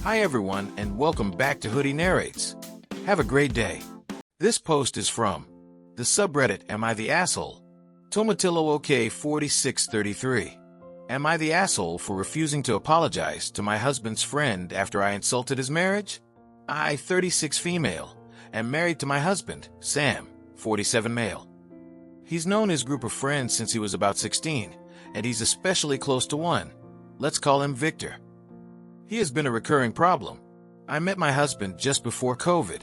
Hi everyone, and welcome back to Hoodie Narrates. Have a great day. This post is from the subreddit Am I the Asshole? Tomatillo OK 4633. Am I the asshole for refusing to apologize to my husband's friend after I insulted his marriage? I, 36 female, am married to my husband, Sam, 47 male. He's known his group of friends since he was about 16, and he's especially close to one. Let's call him Victor. He has been a recurring problem. I met my husband just before COVID.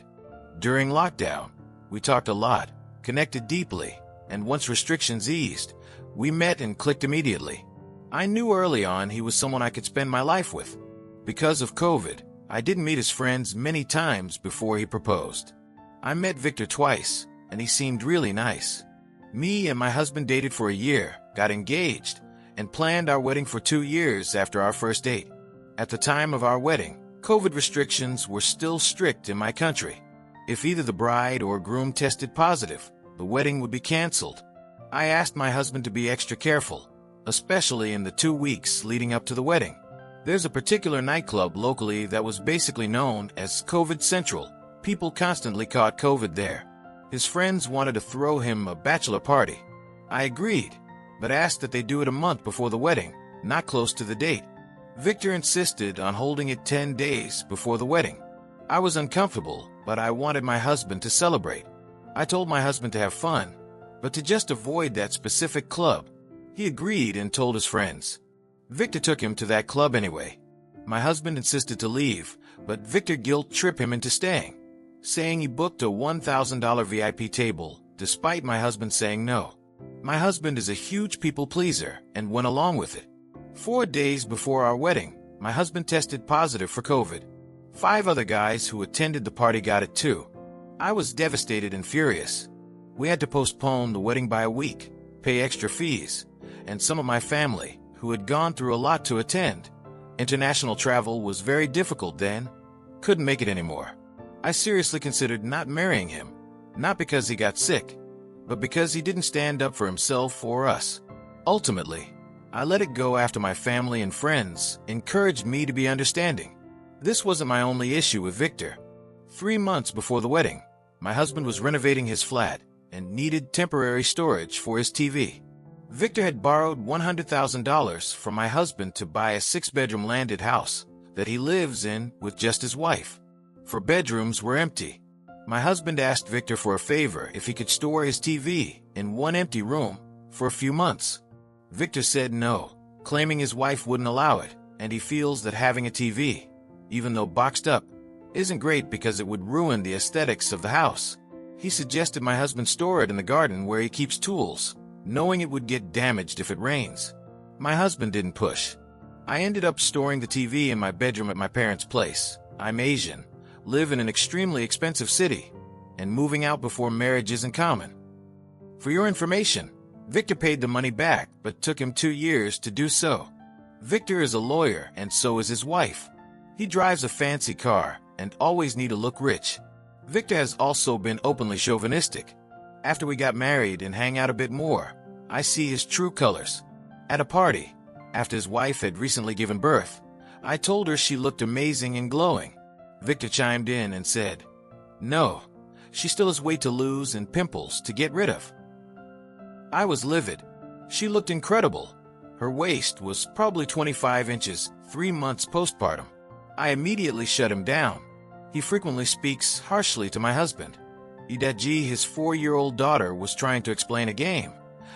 During lockdown, we talked a lot, connected deeply, and once restrictions eased, we met and clicked immediately. I knew early on he was someone I could spend my life with. Because of COVID, I didn't meet his friends many times before he proposed. I met Victor twice, and he seemed really nice. Me and my husband dated for a year, got engaged, and planned our wedding for 2 years after our first date. At the time of our wedding, COVID restrictions were still strict in my country. If either the bride or groom tested positive, the wedding would be canceled. I asked my husband to be extra careful, especially in the 2 weeks leading up to the wedding. There's a particular nightclub locally that was basically known as COVID Central. People constantly caught COVID there. His friends wanted to throw him a bachelor party. I agreed, but asked that they do it a month before the wedding, not close to the date. Victor insisted on holding it 10 days before the wedding. I was uncomfortable, but I wanted my husband to celebrate. I told my husband to have fun, but to just avoid that specific club. He agreed and told his friends. Victor took him to that club anyway. My husband insisted to leave, but Victor guilt-tripped him into staying, saying he booked a $1,000 VIP table, despite my husband saying no. My husband is a huge people pleaser and went along with it. 4 days before our wedding, my husband tested positive for COVID. 5 other guys who attended the party got it too. I was devastated and furious. We had to postpone the wedding by a week, pay extra fees, and some of my family, who had gone through a lot to attend. International travel was very difficult then. Couldn't make it anymore. I seriously considered not marrying him, not because he got sick, but because he didn't stand up for himself or us. Ultimately, I let it go after my family and friends encouraged me to be understanding. This wasn't my only issue with Victor. 3 months before the wedding, my husband was renovating his flat and needed temporary storage for his TV. Victor had borrowed $100,000 from my husband to buy a 6-bedroom landed house that he lives in with just his wife. 4 bedrooms were empty. My husband asked Victor for a favor if he could store his TV in one empty room for a few months. Victor said no, claiming his wife wouldn't allow it, and he feels that having a TV, even though boxed up, isn't great because it would ruin the aesthetics of the house. He suggested my husband store it in the garden where he keeps tools, knowing it would get damaged if it rains. My husband didn't push. I ended up storing the TV in my bedroom at my parents' place. I'm Asian, live in an extremely expensive city, and moving out before marriage isn't common. For your information, Victor paid the money back, but took him 2 years to do so. Victor is a lawyer, and so is his wife. He drives a fancy car and always need to look rich. Victor has also been openly chauvinistic. After we got married and hang out a bit more, I see his true colors. At a party, after his wife had recently given birth, I told her she looked amazing and glowing. Victor chimed in and said, "No, she still has weight to lose and pimples to get rid of." I was livid. She looked incredible. Her waist was probably 25 inches, 3 months postpartum. I immediately shut him down. He frequently speaks harshly to my husband. His 4-year-old daughter was trying to explain a game.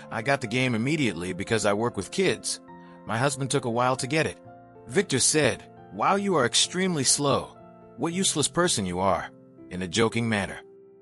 I got the game immediately because I work with kids. My husband took a while to get it. Victor said, "Wow, you are extremely slow. What useless person you are," in a joking manner.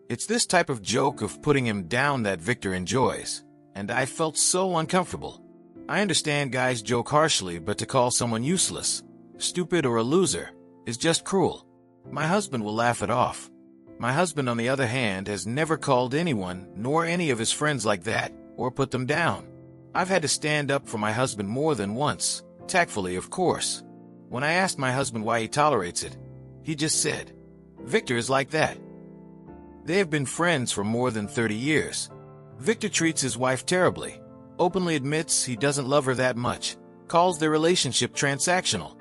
It's this type of joke of putting him down that Victor enjoys, and I felt so uncomfortable. I understand guys joke harshly, but to call someone useless, stupid, or a loser is just cruel. My husband will laugh it off. My husband, on the other hand, has never called anyone, nor any of his friends, like that, or put them down. I've had to stand up for my husband more than once, tactfully, of course. When I asked my husband why he tolerates it, he just said, "Victor is like that." They have been friends for more than 30 years. Victor treats his wife terribly, openly admits he doesn't love her that much, calls their relationship transactional,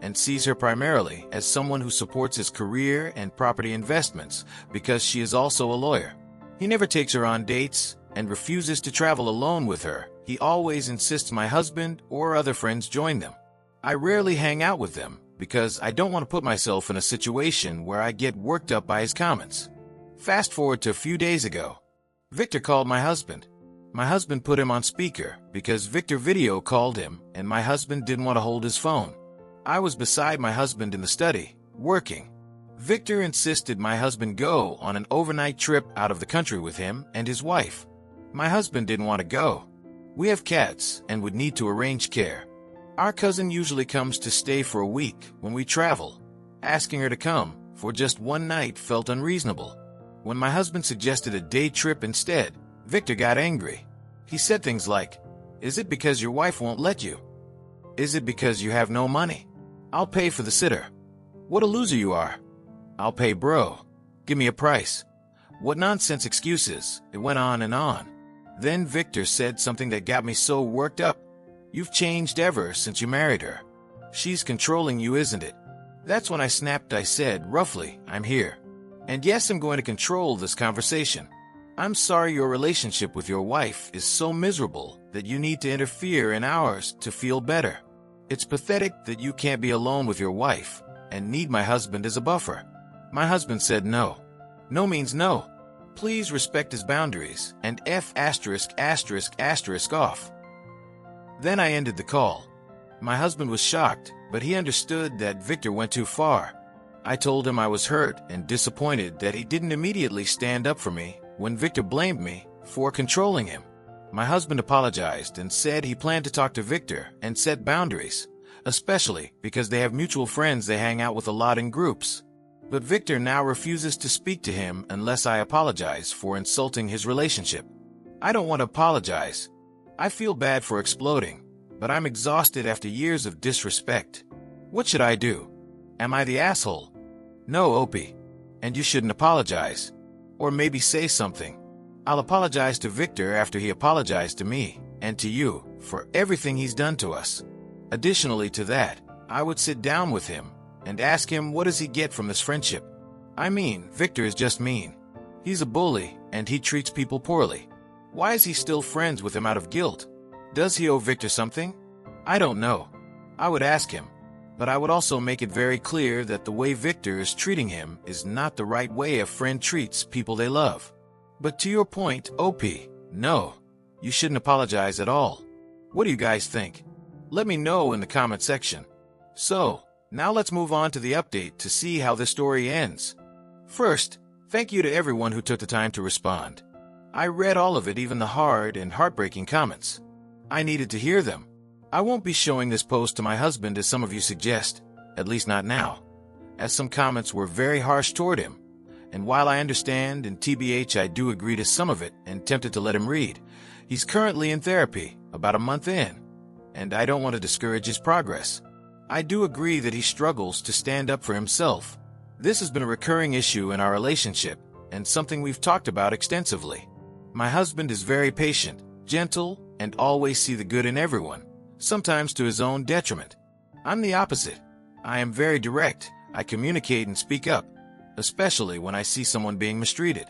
and sees her primarily as someone who supports his career and property investments because she is also a lawyer. He never takes her on dates and refuses to travel alone with her. He always insists my husband or other friends join them. I rarely hang out with them because I don't want to put myself in a situation where I get worked up by his comments. Fast forward to a few days ago. Victor called my husband. My husband put him on speaker because Victor video called him and my husband didn't want to hold his phone. I was beside my husband in the study, working. Victor insisted my husband go on an overnight trip out of the country with him and his wife. My husband didn't want to go. We have cats and would need to arrange care. Our cousin usually comes to stay for a week when we travel. Asking her to come for just one night felt unreasonable. When my husband suggested a day trip instead, Victor got angry. He said things like, "Is it because your wife won't let you? Is it because you have no money? I'll pay for the sitter. What a loser you are. I'll pay, bro. Give me a price." What nonsense excuses. It went on and on. Then Victor said something that got me so worked up. "You've changed ever since you married her. She's controlling you, isn't it?" That's when I snapped. I said, roughly, "I'm here. And yes, I'm going to control this conversation. I'm sorry your relationship with your wife is so miserable that you need to interfere in ours to feel better. It's pathetic that you can't be alone with your wife and need my husband as a buffer." My husband said no. No means no. Please respect his boundaries and F*** off. Then I ended the call. My husband was shocked, but he understood that Victor went too far. I told him I was hurt and disappointed that he didn't immediately stand up for me when Victor blamed me for controlling him. My husband apologized and said he planned to talk to Victor and set boundaries, especially because they have mutual friends they hang out with a lot in groups. But Victor now refuses to speak to him unless I apologize for insulting his relationship. I don't want to apologize. I feel bad for exploding, but I'm exhausted after years of disrespect. What should I do? Am I the asshole? No, Opie. And you shouldn't apologize. Or maybe say something. I'll apologize to Victor after he apologized to me and to you for everything he's done to us. Additionally to that, I would sit down with him and ask him what does he get from this friendship. I mean, Victor is just mean. He's a bully and he treats people poorly. Why is he still friends with him out of guilt? Does he owe Victor something? I don't know. I would ask him. But I would also make it very clear that the way Victor is treating him is not the right way a friend treats people they love. But to your point, OP, no, you shouldn't apologize at all. What do you guys think? Let me know in the comment section. So, now let's move on to the update to see how this story ends. First, thank you to everyone who took the time to respond. I read all of it, even the hard and heartbreaking comments. I needed to hear them. I won't be showing this post to my husband as some of you suggest, at least not now, as some comments were very harsh toward him. And while I understand and TBH I do agree to some of it and tempted to let him read, he's currently in therapy, about a month in, and I don't want to discourage his progress. I do agree that he struggles to stand up for himself. This has been a recurring issue in our relationship and something we've talked about extensively. My husband is very patient, gentle, and always see the good in everyone, sometimes to his own detriment. I'm the opposite. I am very direct. I communicate and speak up, especially when I see someone being mistreated.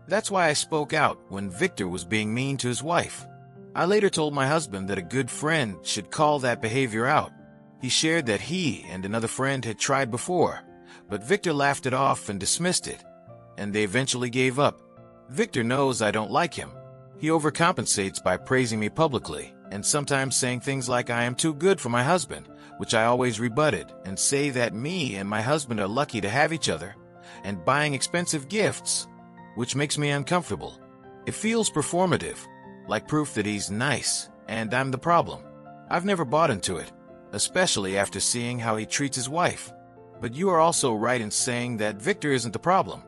That's why I spoke out when Victor was being mean to his wife. I later told my husband that a good friend should call that behavior out. He shared that he and another friend had tried before, but Victor laughed it off and dismissed it, and they eventually gave up. Victor knows I don't like him. He overcompensates by praising me publicly and sometimes saying things like I am too good for my husband, which I always rebutted and say that me and my husband are lucky to have each other, and buying expensive gifts, which makes me uncomfortable. It feels performative, like proof that he's nice and I'm the problem. I've never bought into it, especially after seeing how he treats his wife. But you are also right in saying that Victor isn't the problem.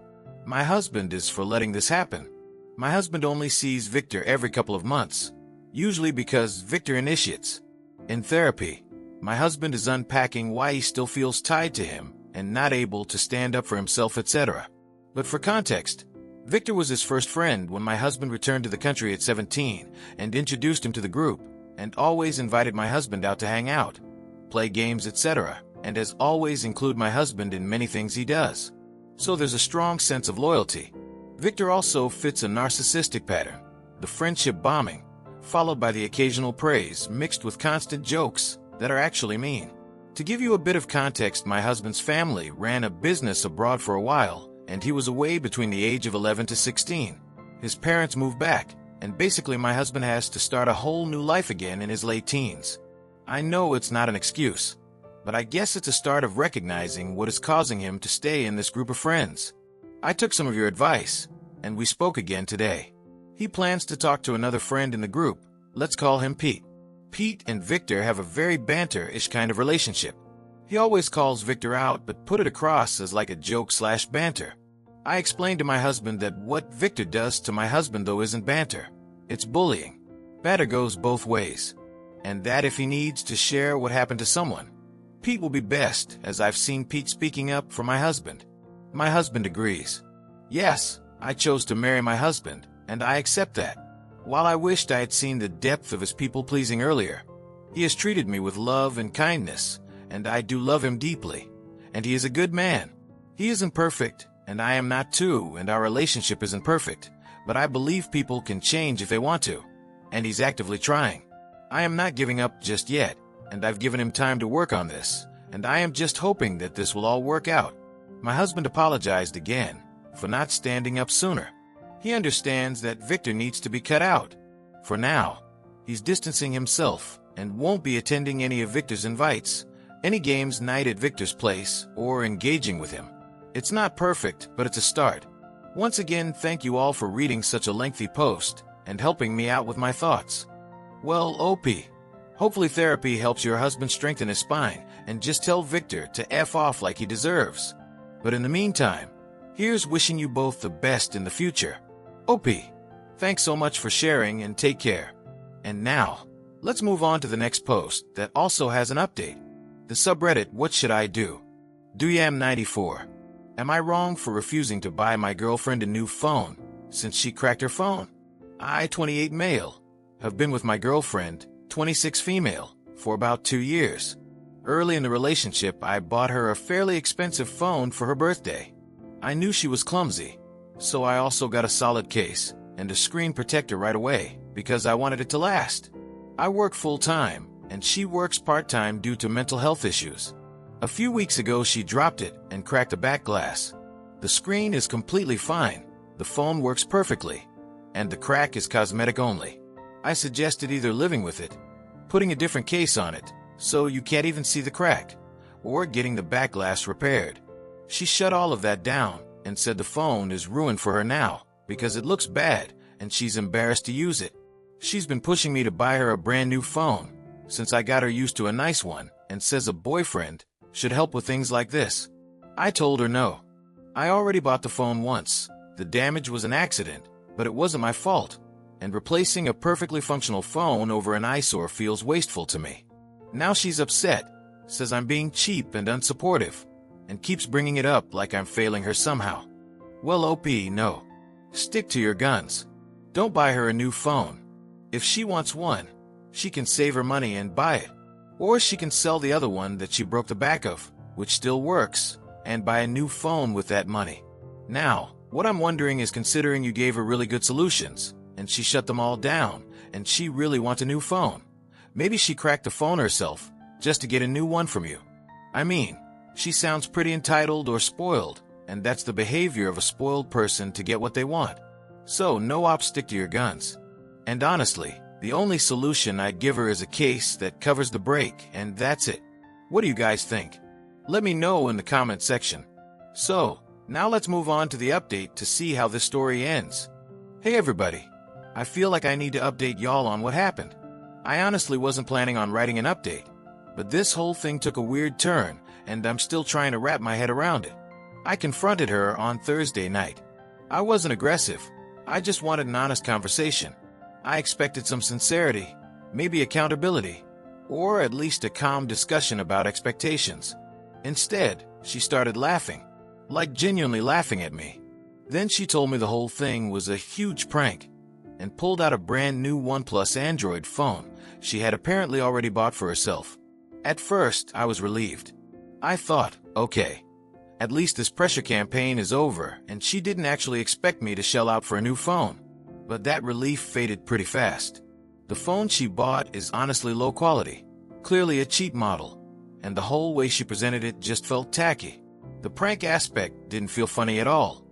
My husband is for letting this happen. My husband only sees Victor every couple of months, usually because Victor initiates. In therapy, my husband is unpacking why he still feels tied to him and not able to stand up for himself, etc. But for context, Victor was his first friend when my husband returned to the country at 17 and introduced him to the group and always invited my husband out to hang out, play games, etc. and as always include my husband in many things he does. So there's a strong sense of loyalty. Victor also fits a narcissistic pattern, the friendship bombing, followed by the occasional praise mixed with constant jokes that are actually mean. To give you a bit of context, my husband's family ran a business abroad for a while, and he was away between the age of 11 to 16. His parents moved back, and basically my husband has to start a whole new life again in his late teens. I know it's not an excuse, but I guess it's a start of recognizing what is causing him to stay in this group of friends. I took some of your advice, and we spoke again today. He plans to talk to another friend in the group. Let's call him Pete. Pete and Victor have a very banter-ish kind of relationship. He always calls Victor out but put it across as like a joke/banter. I explained to my husband that what Victor does to my husband though isn't banter. It's bullying. Banter goes both ways. And that if he needs to share what happened to someone, Pete will be best, as I've seen Pete speaking up for my husband. My husband agrees. Yes, I chose to marry my husband, and I accept that. While I wished I had seen the depth of his people-pleasing earlier, he has treated me with love and kindness, and I do love him deeply. And he is a good man. He isn't perfect, and I am not too, and our relationship isn't perfect, but I believe people can change if they want to, and he's actively trying. I am not giving up just yet, and I've given him time to work on this, and I am just hoping that this will all work out. My husband apologized again for not standing up sooner. He understands that Victor needs to be cut out. For now, he's distancing himself and won't be attending any of Victor's invites, any games night at Victor's place, or engaging with him. It's not perfect, but it's a start. Once again, thank you all for reading such a lengthy post and helping me out with my thoughts. Well, OP, hopefully therapy helps your husband strengthen his spine and just tell Victor to F off like he deserves. But in the meantime, here's wishing you both the best in the future. OP, thanks so much for sharing and take care. And now, let's move on to the next post that also has an update. The subreddit What Should I Do? Duyam94. Am I wrong for refusing to buy my girlfriend a new phone since she cracked her phone? I, 28 male, have been with my girlfriend, 26 female, for about 2 years. Early in the relationship, I bought her a fairly expensive phone for her birthday. I knew she was clumsy, so I also got a solid case and a screen protector right away because I wanted it to last. I work full-time, and she works part-time due to mental health issues. A few weeks ago, she dropped it and cracked the back glass. The screen is completely fine, the phone works perfectly, and the crack is cosmetic only. I suggested either living with it, putting a different case on it so you can't even see the crack, or getting the back glass repaired. She shut all of that down and said the phone is ruined for her now because it looks bad and she's embarrassed to use it. She's been pushing me to buy her a brand new phone since I got her used to a nice one and says a boyfriend should help with things like this. I told her no. I already bought the phone once. The damage was an accident, but it wasn't my fault, and replacing a perfectly functional phone over an eyesore feels wasteful to me. Now she's upset, says I'm being cheap and unsupportive, and keeps bringing it up like I'm failing her somehow. Well, OP, no. Stick to your guns. Don't buy her a new phone. If she wants one, she can save her money and buy it. Or she can sell the other one that she broke the back of, which still works, and buy a new phone with that money. Now, what I'm wondering is, considering you gave her really good solutions, and she shut them all down, and she really wants a new phone, maybe she cracked the phone herself just to get a new one from you. I mean, she sounds pretty entitled or spoiled, and that's the behavior of a spoiled person to get what they want. So no ops, stick to your guns. And honestly, the only solution I'd give her is a case that covers the break, and that's it. What do you guys think? Let me know in the comment section. So, now let's move on to the update to see how this story ends. Hey everybody, I feel like I need to update y'all on what happened. I honestly wasn't planning on writing an update, but this whole thing took a weird turn, and I'm still trying to wrap my head around it. I confronted her on Thursday night. I wasn't aggressive, I just wanted an honest conversation. I expected some sincerity, maybe accountability, or at least a calm discussion about expectations. Instead, she started laughing, like genuinely laughing at me. Then she told me the whole thing was a huge prank, and pulled out a brand new OnePlus Android phone she had apparently already bought for herself. At first, I was relieved. I thought, okay, at least this pressure campaign is over and she didn't actually expect me to shell out for a new phone. But that relief faded pretty fast. The phone she bought is honestly low quality, clearly a cheap model, and the whole way she presented it just felt tacky. The prank aspect didn't feel funny at all.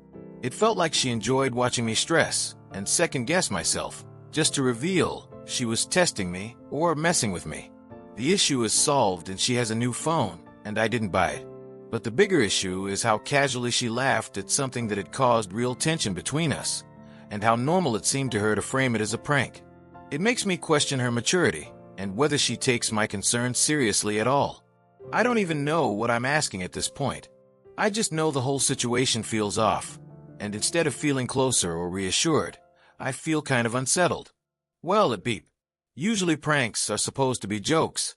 It felt like she enjoyed watching me stress and second-guess myself, just to reveal she was testing me or messing with me. The issue is solved and she has a new phone, and I didn't buy it. But the bigger issue is how casually she laughed at something that had caused real tension between us, and how normal it seemed to her to frame it as a prank. It makes me question her maturity and whether she takes my concerns seriously at all. I don't even know what I'm asking at this point. I just know the whole situation feels off, and instead of feeling closer or reassured, I feel kind of unsettled. Well, it beep. Usually pranks are supposed to be jokes,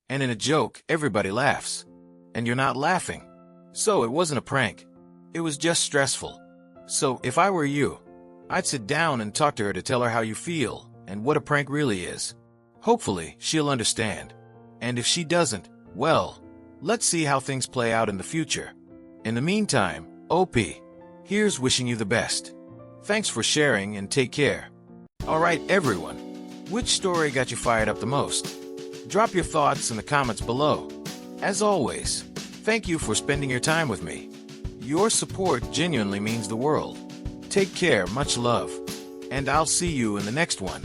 and in a joke, everybody laughs. And you're not laughing. So it wasn't a prank. It was just stressful. So if I were you, I'd sit down and talk to her to tell her how you feel and what a prank really is. Hopefully, she'll understand. And if she doesn't, well, let's see how things play out in the future. In the meantime, OP, here's wishing you the best. Thanks for sharing and take care. Alright everyone, which story got you fired up the most? Drop your thoughts in the comments below. As always, thank you for spending your time with me. Your support genuinely means the world. Take care, much love, and I'll see you in the next one.